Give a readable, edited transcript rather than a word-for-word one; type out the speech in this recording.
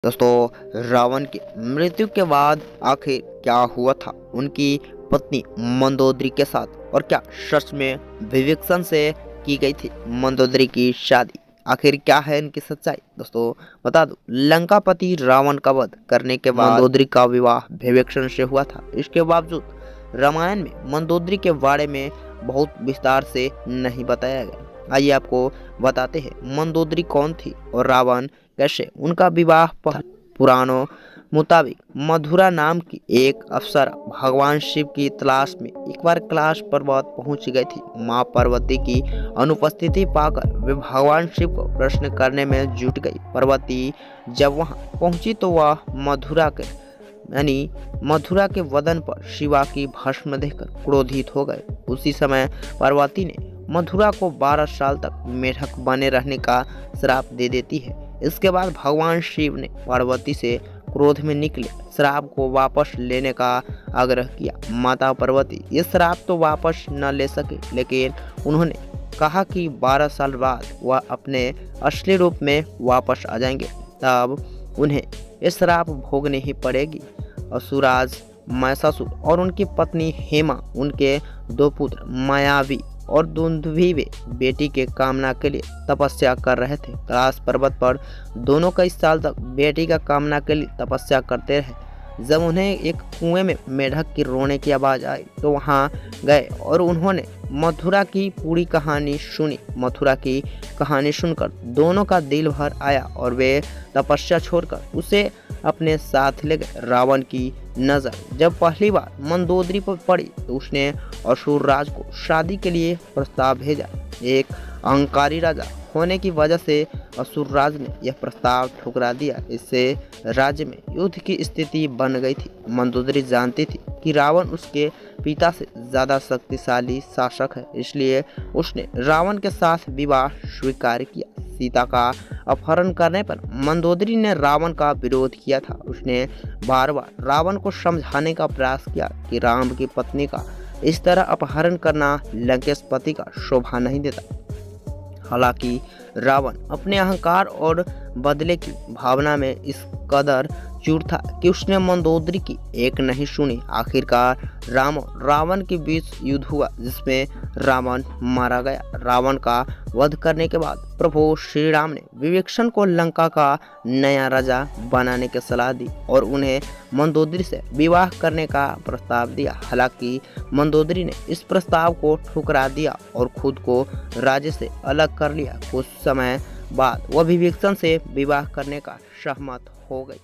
दोस्तों, रावण की मृत्यु के बाद आखिर क्या हुआ था उनकी पत्नी मंदोदरी के साथ, और क्या सच में विवेचन से की गई थी मंदोदरी की शादी? आखिर क्या है इनकी सच्चाई? दोस्तों, बता दूं, लंकापति रावण का वध करने के बाद मंदोदरी का विवाह विवेचन से हुआ था। इसके बावजूद रामायण में मंदोदरी के बारे में बहुत विस्तार से नहीं बताया गया। आइए आपको बताते हैं मंदोदरी कौन थी और रावण कैसे उनका विवाह था। पुराणों मुताबिक मधुरा नाम की एक अप्सरा भगवान शिव की तलाश में एक बार कैलाश पर्वत पहुंच गई थी। मां पार्वती की अनुपस्थिति पाकर वे भगवान शिव को प्रश्न करने में जुट गई। पार्वती जब वहां पहुंची तो वह मधुरा के वदन पर शिवा की भस्म देखकर क्रोधित हो गए। उसी समय पार्वती ने मधुरा को 12 साल तक मेढक बने रहने का श्राप दे देती है। इसके बाद भगवान शिव ने पार्वती से क्रोध में निकले श्राप को वापस लेने का आग्रह किया। माता पार्वती ये श्राप तो वापस न ले सके, लेकिन उन्होंने कहा कि 12 साल बाद वह अपने असली रूप में वापस आ जाएंगे, तब उन्हें ये श्राप भोगनी ही पड़ेगी। असुराज महिषासुर और उनकी पत्नी हेमा, उनके 2 पुत्र मायावी और दुंदुभी बेटी के कामना के लिए तपस्या कर रहे थे। कैलाश पर्वत पर दोनों कई साल तक बेटी का कामना के लिए तपस्या करते रहे। जब उन्हें एक कुएं में मेढक की रोने की आवाज़ आई तो वहां गए और उन्होंने मथुरा की पूरी कहानी सुनी। मथुरा की कहानी सुनकर दोनों का दिल भर आया और वे तपस्या छोड़कर उसे अपने साथ ले गए। रावण की नज़र जब पहली बार मंदोदरी पर पड़ी तो उसने असुर राज को शादी के लिए प्रस्ताव भेजा। एक अहंकारी राजा होने की वजह से असुर राज ने यह प्रस्ताव ठुकरा दिया। इससे राज्य में युद्ध की स्थिति बन गई थी। मंदोदरी जानती थी कि रावण उसके पिता से ज़्यादा शक्तिशाली शासक है, इसलिए उसने रावण के साथ विवाह स्वीकार किया। सीता का अपहरण करने पर मंदोदरी ने रावण का विरोध किया था। उसने बार बार रावण को समझाने का प्रयास किया कि राम की पत्नी का इस तरह अपहरण करना लंकेशपति का शोभा नहीं देता। हालांकि रावण अपने अहंकार और बदले की भावना में इस कदर चूर था कि उसने मंदोदरी की एक नहीं सुनी। आखिरकार रावण के बीच युद्ध हुआ जिसमें रावण मारा गया। रावण का वध करने के बाद प्रभु श्री राम ने विभीषण को लंका का नया राजा बनाने की सलाह दी और उन्हें मंदोदरी से विवाह करने का प्रस्ताव दिया। हालांकि मंदोदरी ने इस प्रस्ताव को ठुकरा दिया और खुद को राज्य से अलग कर लिया। कुछ समय बाद वह विभीषण से विवाह करने का सहमत हो गई।